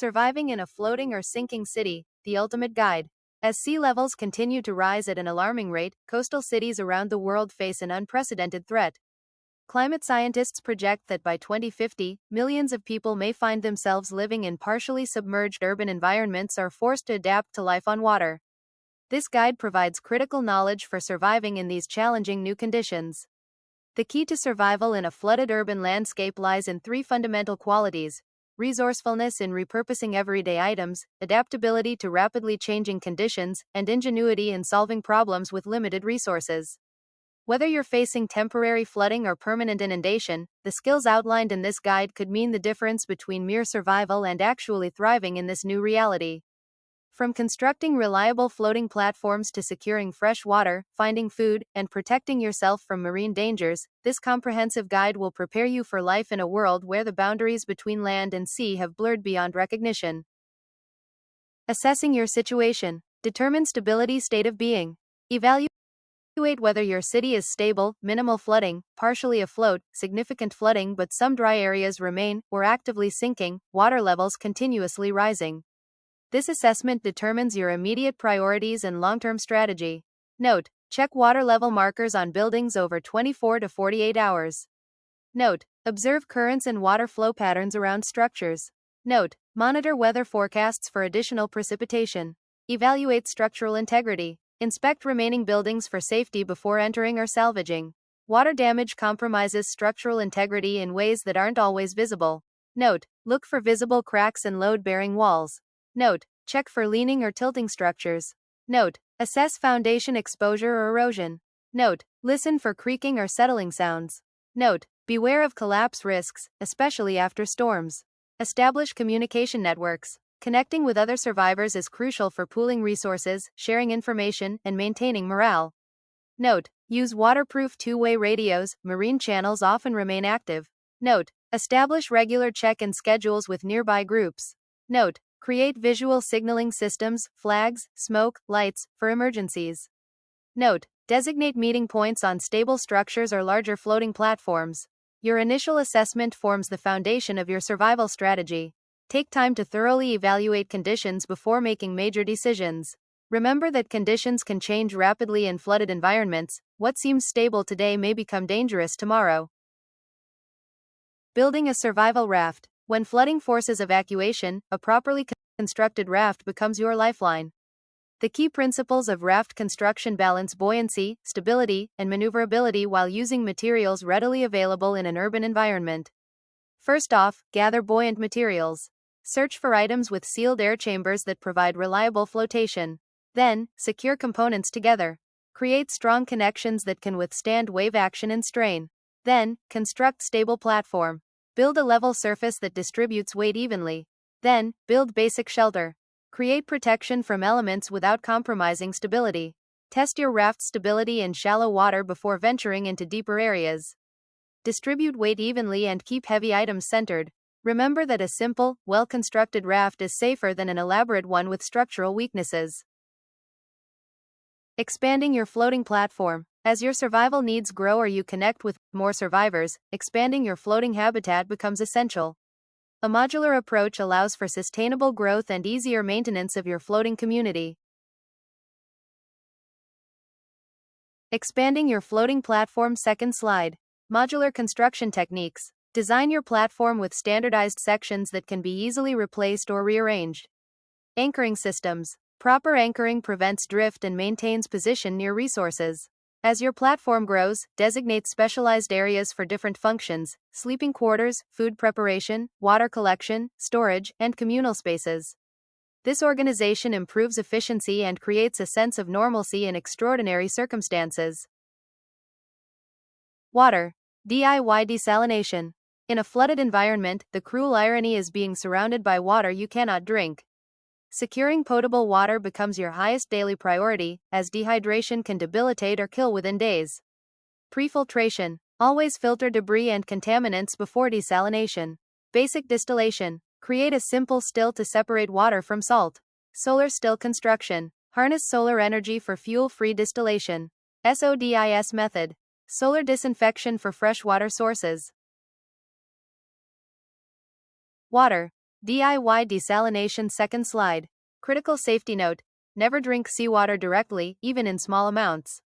Surviving in a floating or sinking city, the ultimate guide. As sea levels continue to rise at an alarming rate, coastal cities around the world face an unprecedented threat. Climate scientists project that by 2050, millions of people may find themselves living in partially submerged urban environments or forced to adapt to life on water. This guide provides critical knowledge for surviving in these challenging new conditions. The key to survival in a flooded urban landscape lies in three fundamental qualities: resourcefulness in repurposing everyday items, adaptability to rapidly changing conditions, and ingenuity in solving problems with limited resources. Whether you're facing temporary flooding or permanent inundation, the skills outlined in this guide could mean the difference between mere survival and actually thriving in this new reality. From constructing reliable floating platforms to securing fresh water, finding food, and protecting yourself from marine dangers, this comprehensive guide will prepare you for life in a world where the boundaries between land and sea have blurred beyond recognition. Assessing your situation. Determine stability state of being. Evaluate whether your city is stable, minimal flooding, partially afloat, significant flooding but some dry areas remain, or actively sinking, water levels continuously rising. This assessment determines your immediate priorities and long-term strategy. Note: check water level markers on buildings over 24 to 48 hours. Note: observe currents and water flow patterns around structures. Note: monitor weather forecasts for additional precipitation. Evaluate structural integrity. Inspect remaining buildings for safety before entering or salvaging. Water damage compromises structural integrity in ways that aren't always visible. Note: look for visible cracks in load-bearing walls. Note: check for leaning or tilting structures. Note: assess foundation exposure or erosion. Note: listen for creaking or settling sounds. Note: beware of collapse risks, especially after storms. Establish communication networks. Connecting with other survivors is crucial for pooling resources, sharing information, and maintaining morale. Note: use waterproof two-way radios, marine channels often remain active. Note: establish regular check-in schedules with nearby groups. Note: create visual signaling systems, flags, smoke, lights, for emergencies. Note: designate meeting points on stable structures or larger floating platforms. Your initial assessment forms the foundation of your survival strategy. Take time to thoroughly evaluate conditions before making major decisions. Remember that conditions can change rapidly in flooded environments. What seems stable today may become dangerous tomorrow. Building a survival raft. When flooding forces evacuation, a properly constructed raft becomes your lifeline. The key principles of raft construction balance buoyancy, stability, and maneuverability while using materials readily available in an urban environment. First off, gather buoyant materials. Search for items with sealed air chambers that provide reliable flotation. Then, secure components together. Create strong connections that can withstand wave action and strain. Then, construct stable platform. Build a level surface that distributes weight evenly. Then, build basic shelter. Create protection from elements without compromising stability. Test your raft's stability in shallow water before venturing into deeper areas. Distribute weight evenly and keep heavy items centered. Remember that a simple, well-constructed raft is safer than an elaborate one with structural weaknesses. Expanding your floating platform. As your survival needs grow or you connect with more survivors, expanding your floating habitat becomes essential. A modular approach allows for sustainable growth and easier maintenance of your floating community. Expanding your floating platform. Second slide. Modular construction techniques. Design your platform with standardized sections that can be easily replaced or rearranged. Anchoring systems. Proper anchoring prevents drift and maintains position near resources. As your platform grows, designate specialized areas for different functions: sleeping quarters, food preparation, water collection, storage, and communal spaces. This organization improves efficiency and creates a sense of normalcy in extraordinary circumstances. Water. DIY desalination. In a flooded environment, the cruel irony is being surrounded by water you cannot drink. Securing potable water becomes your highest daily priority, as dehydration can debilitate or kill within days. Pre-filtration. Always filter debris and contaminants before desalination. Basic distillation. Create a simple still to separate water from salt. Solar still construction. Harness solar energy for fuel-free distillation. SODIS method. Solar disinfection for freshwater sources. Water. DIY desalination second slide. Critical safety note: never drink seawater directly, even in small amounts.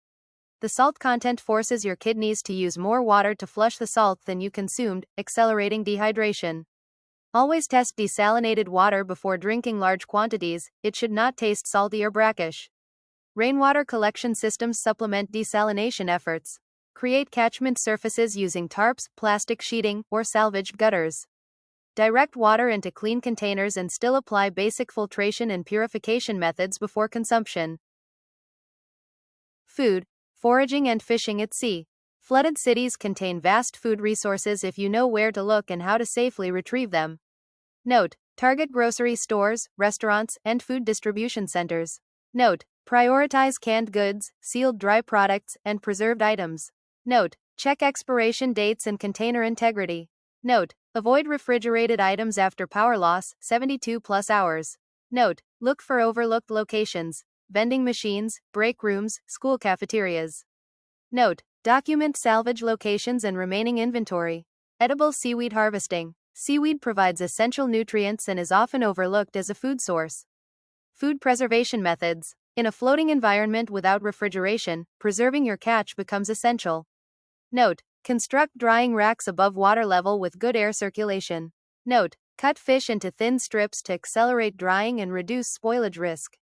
The salt content forces your kidneys to use more water to flush the salt than you consumed, accelerating dehydration. Always test desalinated water before drinking large quantities, it should not taste salty or brackish. Rainwater collection systems supplement desalination efforts. Create catchment surfaces using tarps, plastic sheeting, or salvaged gutters. Direct water into clean containers and still apply basic filtration and purification methods before consumption. Food, foraging and fishing at sea. Flooded cities contain vast food resources if you know where to look and how to safely retrieve them. Note: target grocery stores, restaurants, and food distribution centers. Note: prioritize canned goods, sealed dry products, and preserved items. Note: check expiration dates and container integrity. Note: avoid refrigerated items after power loss, 72+ hours. Note: look for overlooked locations, vending machines, break rooms, school cafeterias. Note: document salvage locations and remaining inventory. Edible seaweed harvesting. Seaweed provides essential nutrients and is often overlooked as a food source. Food preservation methods. In a floating environment without refrigeration, preserving your catch becomes essential. Note: construct drying racks above water level with good air circulation. Note: cut fish into thin strips to accelerate drying and reduce spoilage risk.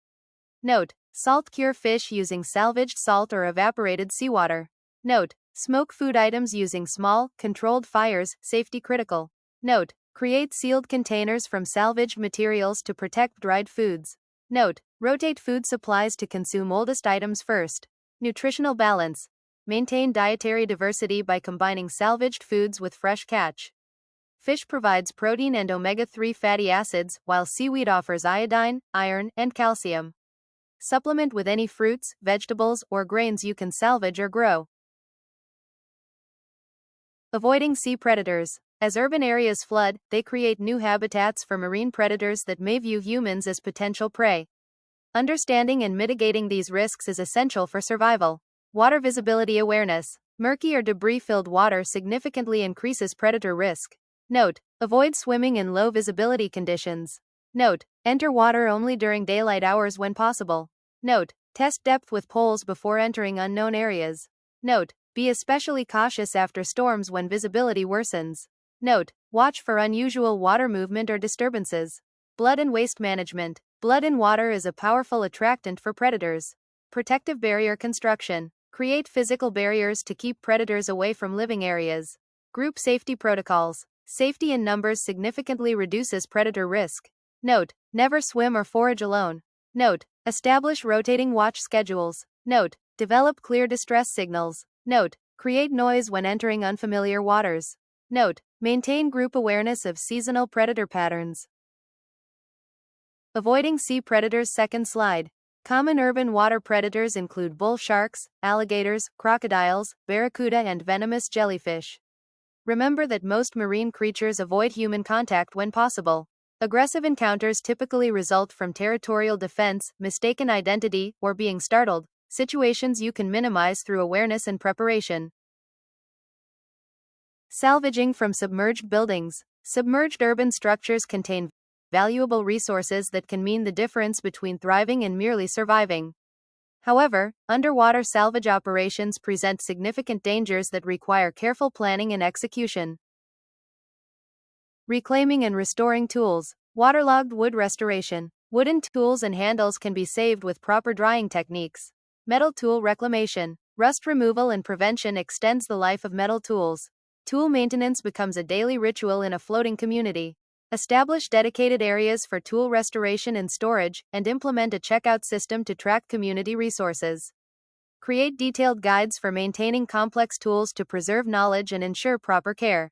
Note: salt cure fish using salvaged salt or evaporated seawater. Note: smoke food items using small, controlled fires, safety critical. Note: create sealed containers from salvaged materials to protect dried foods. Note: rotate food supplies to consume oldest items first. Nutritional balance. Maintain dietary diversity by combining salvaged foods with fresh catch. Fish provides protein and omega-3 fatty acids, while seaweed offers iodine, iron, and calcium. Supplement with any fruits, vegetables, or grains you can salvage or grow. Avoiding sea predators. As urban areas flood, they create new habitats for marine predators that may view humans as potential prey. Understanding and mitigating these risks is essential for survival. Water visibility awareness. Murky or debris-filled water significantly increases predator risk. Note: avoid swimming in low visibility conditions. Note: enter water only during daylight hours when possible. Note: test depth with poles before entering unknown areas. Note: be especially cautious after storms when visibility worsens. Note: watch for unusual water movement or disturbances. Blood and waste management. Blood in water is a powerful attractant for predators. Protective barrier construction. Create physical barriers to keep predators away from living areas. Group safety protocols. Safety in numbers significantly reduces predator risk. Note: never swim or forage alone. Note: establish rotating watch schedules. Note: develop clear distress signals. Note: create noise when entering unfamiliar waters. Note: maintain group awareness of seasonal predator patterns. Avoiding sea predators second slide. Common urban water predators include bull sharks, alligators, crocodiles, barracuda, and venomous jellyfish. Remember that most marine creatures avoid human contact when possible. Aggressive encounters typically result from territorial defense, mistaken identity, or being startled, situations you can minimize through awareness and preparation. Salvaging from submerged buildings. Submerged urban structures contain valuable resources that can mean the difference between thriving and merely surviving. However, underwater salvage operations present significant dangers that require careful planning and execution. Reclaiming and restoring tools. Waterlogged wood restoration. Wooden tools and handles can be saved with proper drying techniques. Metal tool reclamation. Rust removal and prevention extends the life of metal tools. Tool maintenance becomes a daily ritual in a floating community. Establish dedicated areas for tool restoration and storage, and implement a checkout system to track community resources. Create detailed guides for maintaining complex tools to preserve knowledge and ensure proper care.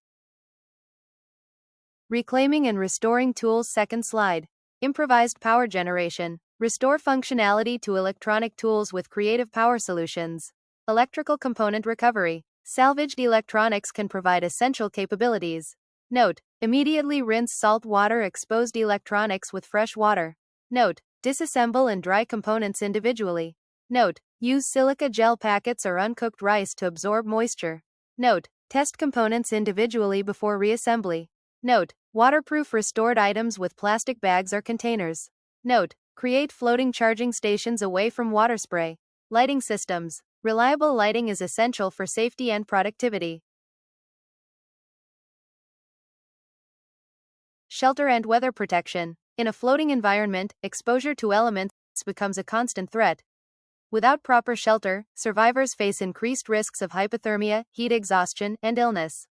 Reclaiming and restoring tools second slide. Improvised power generation. Restore functionality to electronic tools with creative power solutions. Electrical component recovery. Salvaged electronics can provide essential capabilities. Note: immediately rinse salt water exposed electronics with fresh water. Note: disassemble and dry components individually. Note: use silica gel packets or uncooked rice to absorb moisture. Note: test components individually before reassembly. Note: waterproof restored items with plastic bags or containers. Note: create floating charging stations away from water spray. Lighting systems. Reliable lighting is essential for safety and productivity. Shelter and weather protection. In a floating environment, exposure to elements becomes a constant threat. Without proper shelter, survivors face increased risks of hypothermia, heat exhaustion, and illness.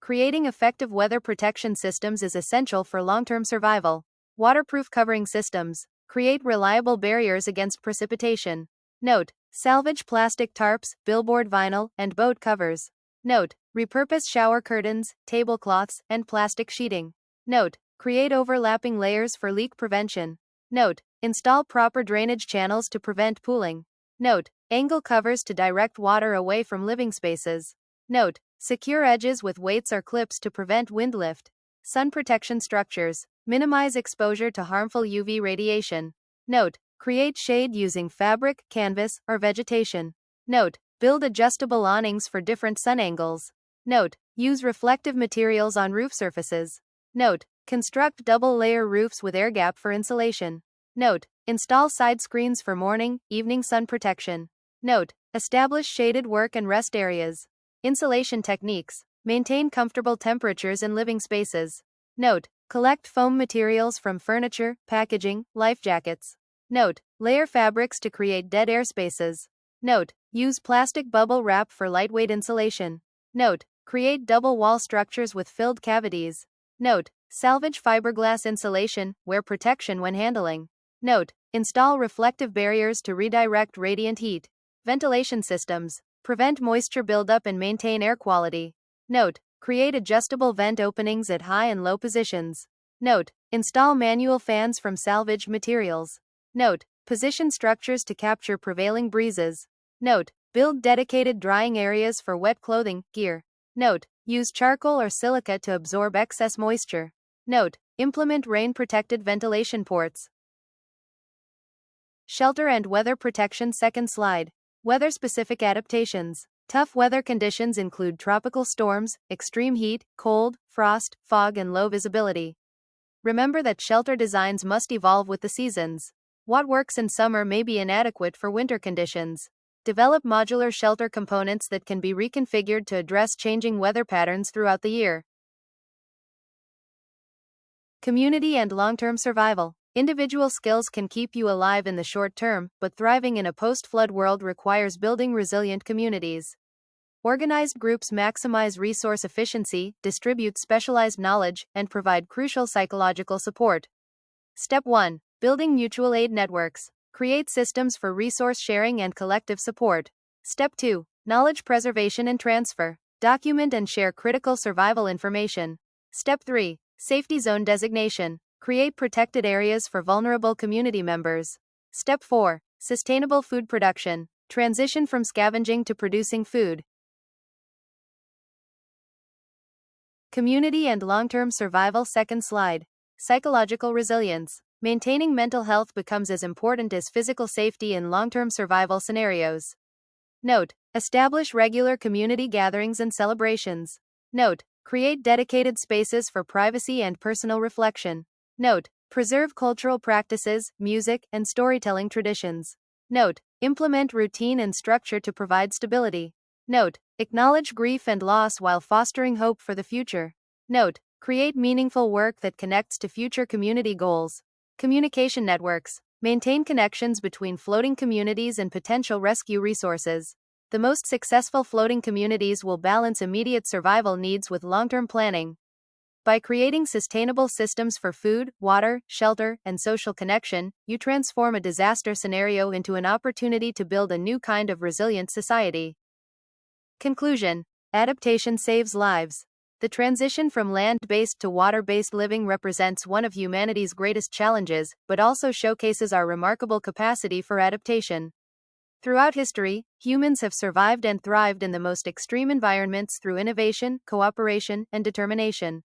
Creating effective weather protection systems is essential for long-term survival. Waterproof covering systems. Create reliable barriers against precipitation. Note: salvage plastic tarps, billboard vinyl, and boat covers. Note: repurpose shower curtains, tablecloths, and plastic sheeting. Note: create overlapping layers for leak prevention. Note: install proper drainage channels to prevent pooling. Note: angle covers to direct water away from living spaces. Note: secure edges with weights or clips to prevent wind lift. Sun protection structures. Minimize exposure to harmful UV radiation. Note: create shade using fabric, canvas, or vegetation. Note: build adjustable awnings for different sun angles. Note: use reflective materials on roof surfaces. Note: construct double-layer roofs with air gap for insulation. Note: install side screens for morning, evening sun protection. Note: establish shaded work and rest areas. Insulation techniques. Maintain comfortable temperatures in living spaces. Note: collect foam materials from furniture, packaging, life jackets. Note: layer fabrics to create dead air spaces. Note: use plastic bubble wrap for lightweight insulation. Note: create double wall structures with filled cavities. Note: salvage fiberglass insulation, wear protection when handling. Note: install reflective barriers to redirect radiant heat. Ventilation systems. Prevent moisture buildup and maintain air quality. Note: create adjustable vent openings at high and low positions. Note: install manual fans from salvaged materials. Note: position structures to capture prevailing breezes. Note: build dedicated drying areas for wet clothing, gear. Note: use charcoal or silica to absorb excess moisture. Note: implement rain-protected ventilation ports. Shelter and weather protection. Second slide. Weather-specific adaptations. Tough weather conditions include tropical storms, extreme heat, cold, frost, fog, and low visibility. Remember that shelter designs must evolve with the seasons. What works in summer may be inadequate for winter conditions. Develop modular shelter components that can be reconfigured to address changing weather patterns throughout the year. Community and long-term survival. Individual skills can keep you alive in the short term, but thriving in a post-flood world requires building resilient communities. Organized groups maximize resource efficiency, distribute specialized knowledge, and provide crucial psychological support. Step 1. Building mutual aid networks. Create systems for resource sharing and collective support. Step 2. Knowledge preservation and transfer. Document and share critical survival information. Step 3. Safety zone designation. Create protected areas for vulnerable community members. Step 4. Sustainable food production. Transition from scavenging to producing food. Community and long-term survival. Second slide. Psychological resilience. Maintaining mental health becomes as important as physical safety in long-term survival scenarios. Note: establish regular community gatherings and celebrations. Note: create dedicated spaces for privacy and personal reflection. Note: preserve cultural practices, music, and storytelling traditions. Note: implement routine and structure to provide stability. Note: acknowledge grief and loss while fostering hope for the future. Note: create meaningful work that connects to future community goals. Communication networks. Maintain connections between floating communities and potential rescue resources. The most successful floating communities will balance immediate survival needs with long-term planning. By creating sustainable systems for food, water, shelter, and social connection, you transform a disaster scenario into an opportunity to build a new kind of resilient society. Conclusion: adaptation saves lives. The transition from land-based to water-based living represents one of humanity's greatest challenges, but also showcases our remarkable capacity for adaptation. Throughout history, humans have survived and thrived in the most extreme environments through innovation, cooperation, and determination.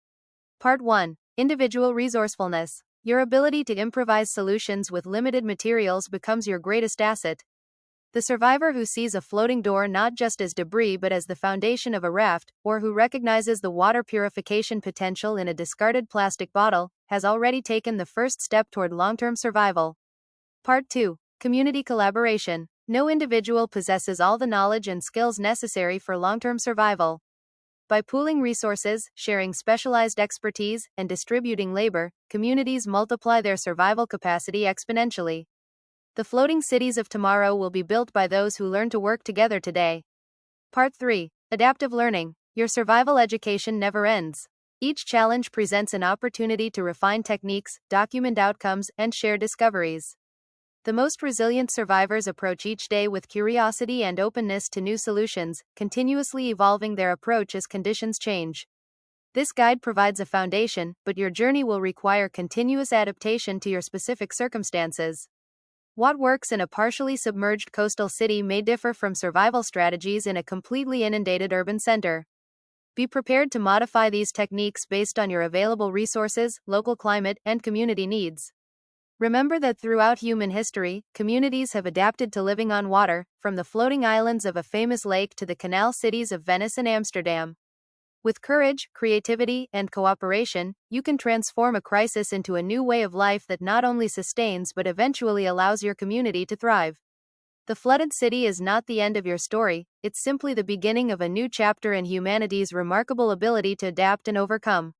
Part 1. Individual resourcefulness. Your ability to improvise solutions with limited materials becomes your greatest asset. The survivor who sees a floating door not just as debris but as the foundation of a raft, or who recognizes the water purification potential in a discarded plastic bottle, has already taken the first step toward long-term survival. Part 2. Community collaboration. No individual possesses all the knowledge and skills necessary for long-term survival. By pooling resources, sharing specialized expertise, and distributing labor, communities multiply their survival capacity exponentially. The floating cities of tomorrow will be built by those who learn to work together today. Part 3. Adaptive learning. Your survival education never ends. Each challenge presents an opportunity to refine techniques, document outcomes, and share discoveries. The most resilient survivors approach each day with curiosity and openness to new solutions, continuously evolving their approach as conditions change. This guide provides a foundation, but your journey will require continuous adaptation to your specific circumstances. What works in a partially submerged coastal city may differ from survival strategies in a completely inundated urban center. Be prepared to modify these techniques based on your available resources, local climate, and community needs. Remember that throughout human history, communities have adapted to living on water, from the floating islands of a famous lake to the canal cities of Venice and Amsterdam. With courage, creativity, and cooperation, you can transform a crisis into a new way of life that not only sustains but eventually allows your community to thrive. The flooded city is not the end of your story, it's simply the beginning of a new chapter in humanity's remarkable ability to adapt and overcome.